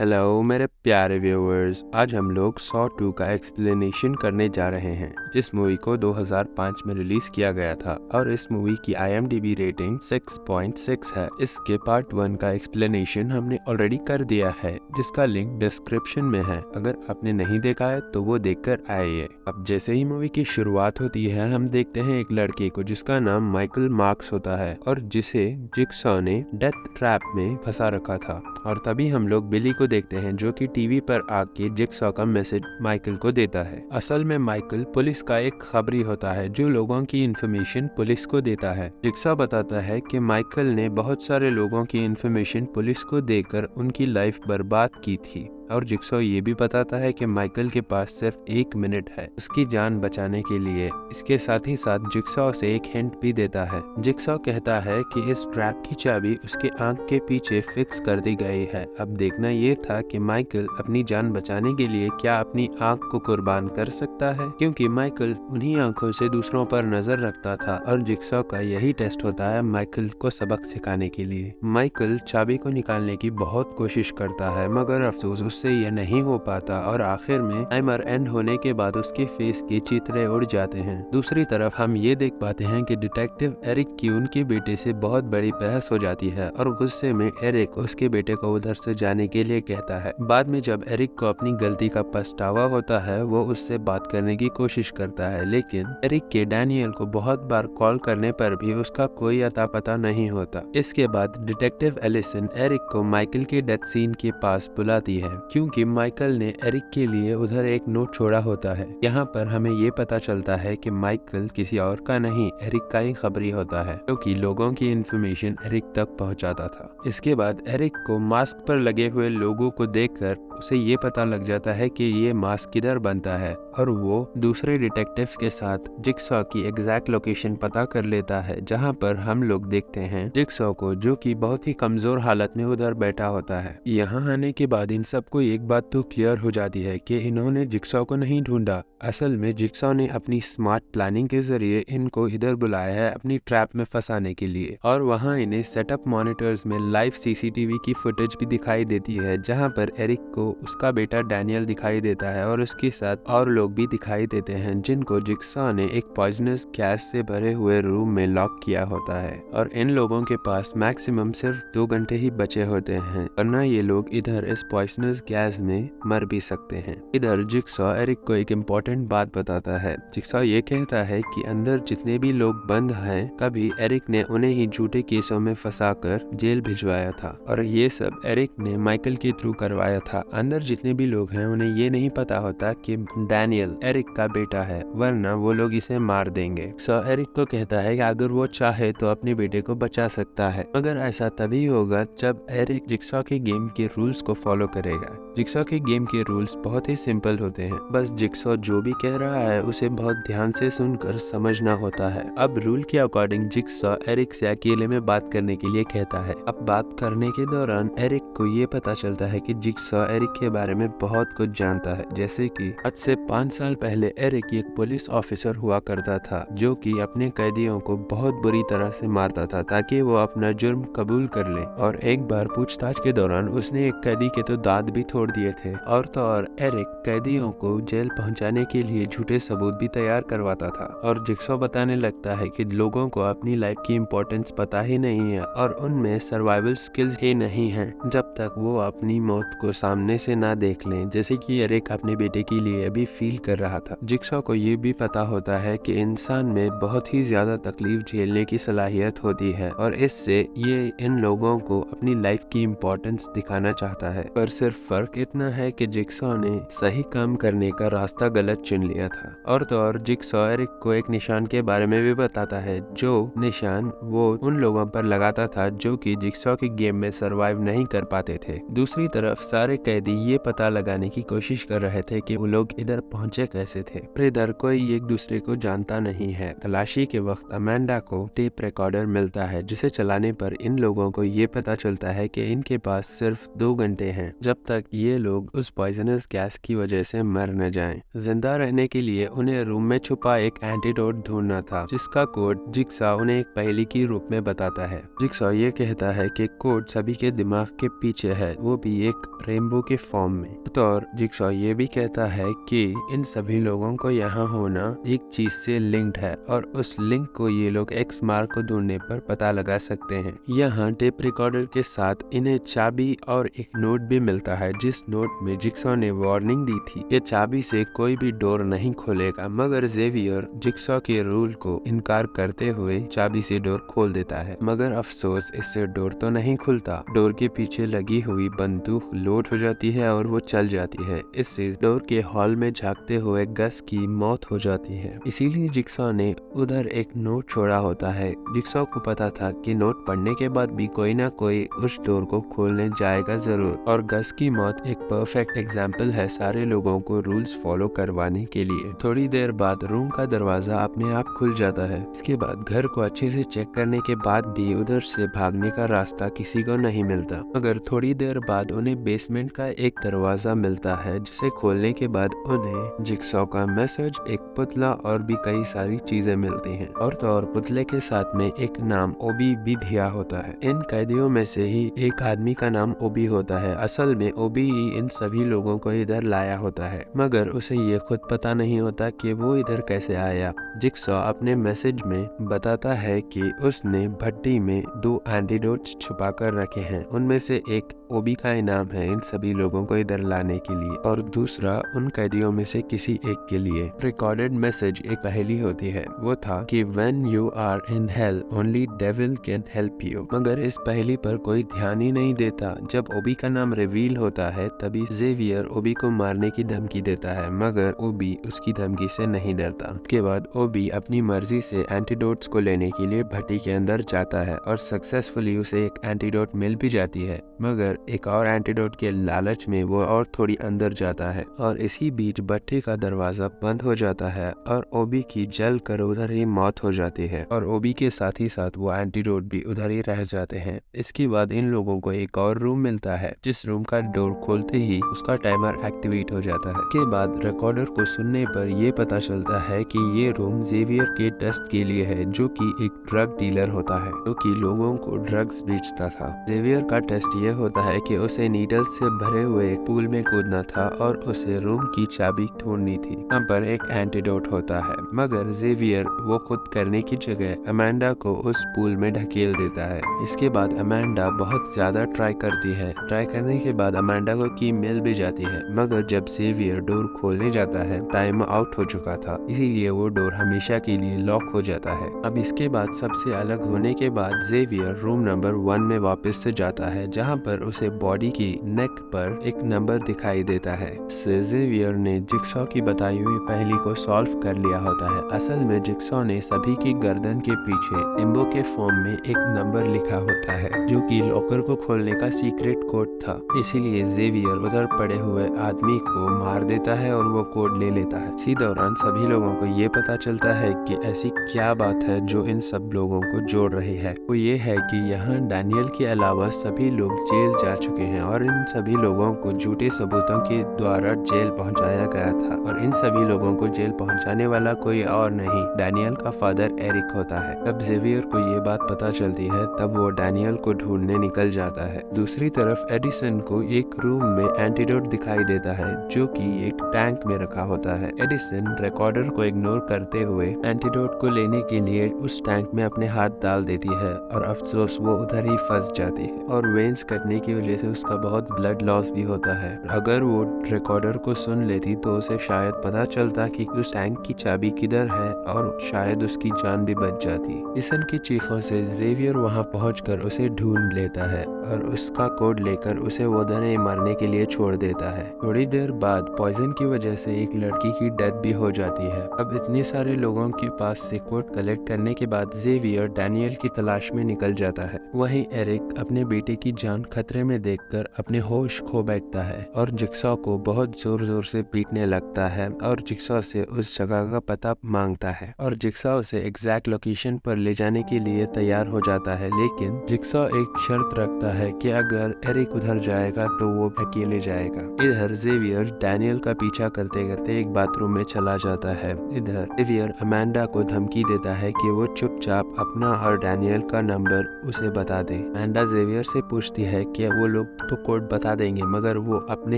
Hello मेरे प्यारे viewers, आज हम लोग सॉ 2 का एक्सप्लेनेशन करने जा रहे हैं, जिस मूवी को 2005 में रिलीज किया गया था और इस मूवी की IMDb रेटिंग 6.6 है। इसके पार्ट 1 का एक्सप्लेनेशन हमने ऑलरेडी कर दिया है, जिसका लिंक डिस्क्रिप्शन में है। अगर आपने नहीं देखा है तो वो देखकर आइए। अब जैसे ही मूवी की शुरुआत होती है, हम देखते हैं एक लड़के को जिसका नाम माइकल मार्क्स होता है और जिसे जिगसॉ ने डेथ ट्रैप में फंसा रखा था। और तभी हम लोग बिली को देखते हैं, जो कि टीवी पर आके जिगसॉ का मैसेज माइकल को देता है। असल में माइकल पुलिस का एक खबरी होता है जो लोगों की इन्फॉर्मेशन पुलिस को देता है। जिगसॉ बताता है कि माइकल ने बहुत सारे लोगों की इन्फॉर्मेशन पुलिस को देकर उनकी लाइफ बर्बाद की थी। और जिगसॉ ये भी बताता है कि माइकल के पास सिर्फ 1 मिनट है उसकी जान बचाने के लिए। इसके साथ ही साथ जिगसॉ से एक हिंट भी देता है। जिगसॉ कहता है कि इस ट्रैप की चाबी उसके आंख के पीछे फिक्स कर दी गई है। अब देखना ये था कि माइकल अपनी जान बचाने के लिए क्या अपनी आंख को कुर्बान कर सकता है, क्योंकि माइकल उन्हीं आंखों से दूसरों पर नजर रखता था और जिगसॉ का यही टेस्ट होता है माइकल को सबक सिखाने के लिए। माइकल चाबी को निकालने की बहुत कोशिश करता है, मगर अफसोस उससे यह नहीं हो पाता और आखिर में टाइमर एंड होने के बाद उसके फेस के चित्रे उड़ जाते हैं। दूसरी तरफ हम ये देख पाते हैं कि डिटेक्टिव एरिक की उनके बेटे से बहुत बड़ी बहस हो जाती है और गुस्से में एरिक उसके बेटे को उधर से जाने के लिए कहता है। बाद में जब एरिक को अपनी गलती का पछतावा होता है, वो उससे बात करने की कोशिश करता है, लेकिन एरिक के डैनियल को बहुत बार कॉल करने पर भी उसका कोई अता पता नहीं होता। इसके बाद डिटेक्टिव एलिसन एरिक को माइकल के डेथ सीन के पास बुलाती है, क्योंकि माइकल ने एरिक के लिए उधर एक नोट छोड़ा होता है। यहाँ पर हमें ये पता चलता है कि माइकल किसी और का नहीं, एरिक का ही खबरी होता है, क्योंकि लोगों की इन्फॉर्मेशन एरिक तक पहुँचाता था। इसके बाद एरिक को मास्क पर लगे हुए लोगों को देखकर उसे ये पता लग जाता है कि ये मास्क किधर बनता है और वो दूसरे डिटेक्टिव के साथ जिगसॉ की एग्जैक्ट लोकेशन पता कर लेता है, जहाँ पर हम लोग देखते हैं जिगसॉ को, जो कि बहुत ही कमजोर हालत में उधर बैठा होता है। यहाँ आने के बाद इन सबको एक बात तो क्लियर हो जाती है कि इन्होंने जिगसॉ को नहीं ढूंढा। असल में जिगसॉ ने अपनी स्मार्ट प्लानिंग के जरिए इनको इधर बुलाया है अपनी ट्रैप में फंसाने के लिए, और वहाँ इन्हें सेटअप मॉनिटर्स में लाइव CCTV की फुटेज भी दिखाई देती है, जहाँ पर एरिक को उसका बेटा डैनियल दिखाई देता है और उसके साथ और लोग भी दिखाई देते हैं, जिनको जिगसॉ ने एक पॉइजनस गैस से भरे हुए रूम में लॉक किया होता है। और इन लोगों के पास मैक्सिमम सिर्फ 2 घंटे ही बचे होते हैं, वरना ये लोग इधर इस पॉइजनस गैस में मर भी सकते हैं। इधर जिगसॉ एरिक को एक इम्पोर्टेंट बात बताता है। जिगसॉ ये कहता है कि अंदर जितने भी लोग बंद हैं, कभी एरिक ने उन्हें ही झूठे केसों में फंसाकर जेल भिजवाया था, और ये सब एरिक ने माइकल के थ्रू करवाया था। अंदर जितने भी लोग हैं उन्हें ये नहीं पता होता कि डैनियल एरिक का बेटा है, वरना वो लोग इसे मार देंगे। सो एरिक को कहता है कि अगर वो चाहे तो अपने बेटे को बचा सकता है, मगर ऐसा तभी होगा जब एरिक जिगसॉ के गेम के रूल्स को फॉलो करेगा। जिगसॉ के गेम के रूल्स बहुत ही सिंपल होते हैं, बस जिगसॉ जो भी कह रहा है उसे बहुत ध्यान से सुनकर समझना होता है। अब रूल के अकॉर्डिंग जिगसॉ एरिक से अकेले में बात करने के लिए कहता है। अब बात करने के दौरान एरिक को ये पता चलता है कि जिगसॉ एरिक के बारे में बहुत कुछ जानता है, जैसे कि आज से 5 साल पहले एरिक एक पुलिस ऑफिसर हुआ करता था, जो कि अपने कैदियों को बहुत बुरी तरह से मारता था ताकि वो अपना जुर्म कबूल कर ले। और एक बार पूछताछ के दौरान उसने एक कैदी के तो दांत भी तोड़ दिए थे, और तो और एरिक कैदियों को जेल पहुंचाने के लिए झूठे सबूत भी तैयार करवाता था। और जिगसॉ बताने लगता है कि लोगों को अपनी लाइफ की इम्पोर्टेंस पता ही नहीं है और उनमें सर्वाइवल स्किल्स ही नहीं है जब तक वो अपनी मौत को सामने से ना देख लें, जैसे कि एरिक अपने बेटे के लिए अभी फील कर रहा था। जिगसॉ को ये भी पता होता है कि इंसान में बहुत ही ज्यादा तकलीफ झेलने की सलाहियत होती है, और इससे ये इन लोगों को अपनी लाइफ की इम्पोर्टेंस दिखाना चाहता है। पर सिर्फ फर्क इतना है कि जिगसॉ ने सही काम करने का रास्ता गलत चुन लिया था। और तो और जिगसॉ एरिक को एक निशान के बारे में भी बताता है, जो निशान वो उन लोगों पर लगाता था जो कि जिगसॉ के गेम में सरवाइव नहीं कर पाते थे। दूसरी तरफ सारे कैदी ये पता लगाने की कोशिश कर रहे थे कि वो लोग इधर पहुंचे कैसे थे, पर इधर कोई एक दूसरे को जानता नहीं है। तलाशी के वक्त अमेंडा को टेप रिकॉर्डर मिलता है, जिसे चलाने पर इन लोगों को ये पता चलता है कि इनके पास सिर्फ 2 घंटे हैं जब तक ये लोग उस पॉइजनस गैस की वजह से मर न जाएं। जिंदा जिंदा रहने के लिए उन्हें रूम में छुपा एक एंटीडोट ढूंढना था, जिसका कोड जिक्सा उन्हें एक पहेली के रूप में बताता है। जिक्सा ये कहता है कि कोड सभी के दिमाग के पीछे है, वो भी एक रेनबो के फॉर्म में। तो और जिक्सा ये भी कहता है कि इन सभी लोगों को यहाँ होना एक चीज से लिंक्ड है और उस लिंक को ये लोग एक्स मार्क को ढूंढने पर पता लगा सकते हैं। यहाँ टेप रिकॉर्डर के साथ इन्हें चाबी और एक नोट भी मिलता है, जिस नोट में जिक्सा ने वार्निंग दी थी कि चाबी से कोई भी डोर नहीं खोलेगा, मगर जेवियर जिक्सा के रूल को इनकार करते हुए चाबी से डोर खोल देता है। मगर अफसोस इससे डोर तो नहीं खुलता। डोर के पीछे लगी हुई बंदूक लोड हो जाती है और वो चल जाती है। इससे डोर के हॉल में झांकते हुए गस की मौत हो जाती है। इसीलिए जिक्सा ने उधर एक नोट छोड़ा होता है। जिक्सा को पता था कि नोट पढ़ने के बाद भी कोई ना कोई उस डोर को खोलने जाएगा जरूर, और गस की मौत एक परफेक्ट एग्जाम्पल है सारे लोगों को रूल्स फॉलो करवाने के लिए। थोड़ी देर बाद रूम का दरवाजा अपने आप खुल जाता है। इसके बाद घर को अच्छे से चेक करने के बाद भी उधर से भागने का रास्ता किसी को नहीं मिलता, मगर थोड़ी देर बाद उन्हें बेसमेंट का एक दरवाजा मिलता है, जिसे खोलने के बाद उन्हें जिक्सा का मैसेज, एक पुतला और भी कई सारी चीजें मिलती हैं। और तो और पुतले के साथ में एक नाम ओबी भी दिया होता है। इन कैदियों में से ही एक आदमी का नाम ओबी होता है। असल में ओबी ही इन सभी लोगों को इधर लाया होता है, मगर उसे ये खुद पता नहीं होता कि वो इधर कैसे आया। जिक्सा अपने मैसेज में बताता है कि उसने भट्टी में 2 एंटीडोट्स छुपा कर रखे हैं। उनमें से एक ओबी का इनाम है इन सभी लोगों को इधर लाने के लिए, और दूसरा उन कैदियों में से किसी एक के लिए। रिकॉर्डेड मैसेज एक पहेली होती है, वो था कि when you are in hell only devil can help you. मगर इस पहेली पर कोई ध्यान ही नहीं देता। जब ओबी का नाम रिवील होता है तभी जेवियर ओबी को मारने की धमकी देता है, मगर ओबी उसकी धमकी से नहीं डरता। उसके बाद ओबी अपनी मर्जी से एंटीडोट्स को लेने के लिए भट्टी के अंदर जाता है और सक्सेसफुली उसे एक एंटीडोट मिल भी जाती है, मगर एक और एंटीडोट के लालच में वो और थोड़ी अंदर जाता है और इसी बीच भट्टी का दरवाजा बंद हो जाता है और ओबी की जल कर उधर ही मौत हो जाती है, और ओबी के साथ ही साथ वो एंटीडोट भी उधर ही रह जाते हैं। इसके बाद इन लोगों को एक और रूम मिलता है, जिस रूम का डोर खोलते ही उसका टाइमर एक्टिवेट हो जाता है। इसके बाद रिकॉर्डर को सुनने पर ये पता चलता है कि ये रूम जेवियर के टेस्ट के लिए है, जो कि एक ड्रग डीलर होता है, जो कि लोगों को ड्रग्स बेचता था। जेवियर का टेस्ट ये होता है कि उसे नीडल से भरे हुए पूल में कूदना था और उसे रूम की चाबी ढूंढनी थी। यहाँ पर एक एंटीडोट होता है, मगर जेवियर वो खुद करने की जगह अमेंडा को उस पूल में ढकेल देता है। इसके बाद अमेंडा बहुत ज्यादा ट्राई करती है। ट्राई करने के बाद अमेंडा को की मिल भी जाती है, मगर जब जेवियर डोर खोलने जाता है टाइम आउट हो चुका था, इसीलिए वो डोर हमेशा के लिए लॉक हो जाता है। अब इसके बाद सबसे अलग होने के बाद जेवियर रूम नंबर 1 में वापस से जाता है, जहाँ पर उसे बॉडी की नेक पर एक नंबर दिखाई देता है। जेवियर ने जिक्सा की बताई हुई पहेली को सॉल्व कर लिया होता है। असल में जिक्सा ने सभी की गर्दन के पीछे निम्बो के फॉर्म में एक नंबर लिखा होता है, जो कि लॉकर को खोलने का सीक्रेट कोड था। इसीलिए जेवियर उधर पड़े हुए आदमी को मार देता है और वो कोड ले लेता है। इसी दौरान सभी लोगों को ये पता चलता है कि ऐसी क्या बात है जो इन सब लोगों को जोड़ रही है। वो ये है कि यहाँ डैनियल के अलावा सभी लोग जेल जा चुके हैं और इन सभी लोगों को झूठे सबूतों के द्वारा जेल पहुंचाया गया था, और इन सभी लोगों को जेल पहुंचाने वाला कोई और नहीं, डैनियल का फादर एरिक होता है। जब जेवियर को ये बात पता चलती है तब वो डैनियल को ढूंढने निकल जाता है। दूसरी तरफ एडिसन को एक रूम में एंटीडोट दिखाई देता है, जो कि एक टैंक में रखा होता है। एडिसन रिकॉर्डर को इग्नोर करते हुए एंटीडोट को लेने के लिए उस टैंक में अपने हाथ डाल देती है, और अफसोस वो उधर ही फंस जाती है और वेन्स कटने की वजह से उसका बहुत ब्लड लॉस भी होता है। अगर वो रिकॉर्डर को सुन लेती तो उसे शायद पता चलता कि उस टैंक की चाबी किधर है और शायद उसकी जान भी बच जाती। एडिसन की चीखों से जेवियर वहां पहुंचकर उसे ढूंढ लेता है और उसका कोड लेकर उसे उधर ही मारने के लिए छोड़ देता है। थोड़ी देर बाद पॉइजन की वजह से एक लड़की की डेथ भी हो जाती है। अब इतने सारे लोगों के पास से कोड कलेक्ट करने के बाद जेवियर डैनियल की तलाश में निकल जाता है। वहीं एरिक अपने बेटे की जान खतरे कमरे में देखकर अपने होश खो बैठता है और जिक्सॉ को बहुत जोर जोर से पीटने लगता है और जिक्सॉ से उस जगह का पता मांगता है और जिक्सॉ उसे एग्जैक्ट लोकेशन पर ले जाने के लिए तैयार हो जाता है, लेकिन जिक्सॉ एक शर्त रखता है कि अगर एरिक उधर जाएगा तो वो अकेले जाएगा। इधर जेवियर डैनियल का पीछा करते करते एक बाथरूम में चला जाता है। इधर जेवियर अमांडा को धमकी देता है कि वो चुपचाप अपना और डैनियल का नंबर उसे बता दे। अमांडा जेवियर से पूछती है कि वो लोग तो कोड बता देंगे मगर वो अपने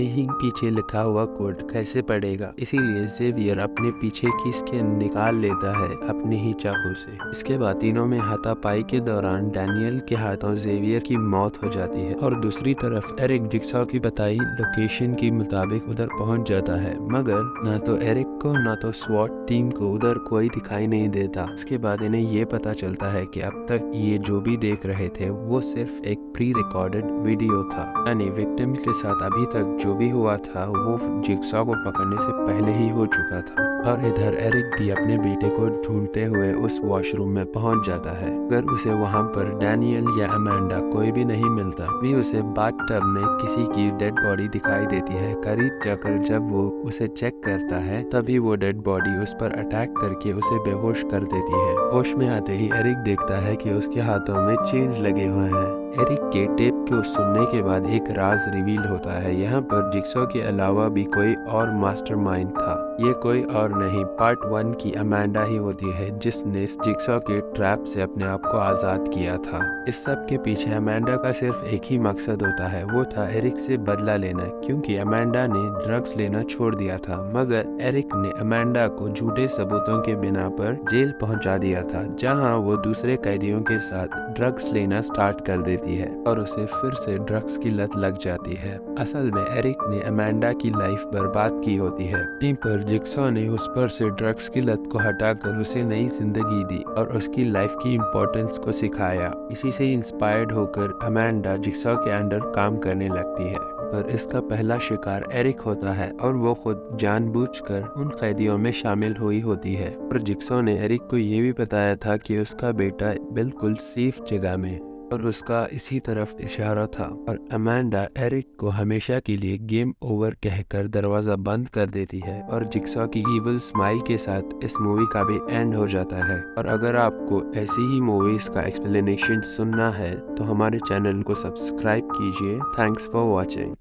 ही पीछे लिखा हुआ कोड कैसे पढ़ेगा, इसीलिए जेवियर अपने पीछे की स्किन निकाल लेता है अपने ही चाकू से। इसके बाद तीनों में हाथापाई के दौरान डैनियल के हाथों जेवियर की मौत हो जाती है और दूसरी तरफ एरिक जिक्सॉ की बताई लोकेशन के मुताबिक उधर पहुंच जाता है, मगर ना तो एरिक को ना तो स्वॉट टीम को उधर कोई दिखाई नहीं देता। इसके बाद इन्हें ये पता चलता है कि अब तक ये जो भी देख रहे थे वो सिर्फ एक प्री रिकॉर्डेड वीडियो था, यानी विक्टिम के साथ अभी तक जो भी हुआ था वो जिक्सॉ को पकड़ने से पहले ही हो चुका था। और इधर एरिक भी अपने बेटे को ढूंढते हुए उस वॉशरूम में पहुंच जाता है, अगर उसे वहां पर डैनियल या अमांडा कोई भी नहीं मिलता। भी उसे बाथटब में किसी की डेड बॉडी दिखाई देती है। करीब जाकर जब वो उसे चेक करता है तभी वो डेड बॉडी उस पर अटैक करके उसे बेहोश कर देती है। होश में आते ही एरिक देखता है कि उसके हाथों में चेन्स लगे हुए हैं। एरिक के टेप को सुनने के बाद एक राज रिवील होता है। यहाँ पर जिक्सॉ के अलावा भी कोई और मास्टरमाइंड था। ये कोई और नहीं, पार्ट 1 की अमांडा ही होती है जिसने जिक्सॉ के ट्रैप से अपने आप को आजाद किया था। इस सब के पीछे अमांडा का सिर्फ एक ही मकसद होता है, वो था एरिक से बदला लेना, क्योंकि अमांडा ने ड्रग्स लेना छोड़ दिया था। मगर एरिक ने अमांडा को झूठे सबूतों के बिना पर जेल पहुंचा दिया था, जहां वो दूसरे कैदियों के साथ ड्रग्स लेना स्टार्ट कर देती है और उसे फिर से ड्रग्स की लत लग जाती है। असल में एरिक ने अमांडा की लाइफ बर्बाद की होती है, पर जिक्सॉ ने उस पर से ड्रग्स की लत को हटाकर उसे नई जिंदगी दी और उसकी लाइफ की इम्पोर्टेंस को सिखाया। इसी से इंस्पायर्ड होकर अमांडा जिक्सॉ के अंडर काम करने लगती है, पर इसका पहला शिकार एरिक होता है और वो खुद जानबूझकर उन कैदियों में शामिल हुई होती है। और जिक्सॉ ने एरिक को ये भी बताया था कि उसका बेटा बिल्कुल सेफ जगह में और उसका इसी तरफ इशारा था। और अमांडा एरिक को हमेशा के लिए गेम ओवर कहकर दरवाजा बंद कर देती है और जिक्सॉ की इविल स्माइल के साथ इस मूवी का भी एंड हो जाता है। और अगर आपको ऐसी ही मूवीज का एक्सप्लेनेशन सुनना है तो हमारे चैनल को सब्सक्राइब कीजिए। Thanks for watching.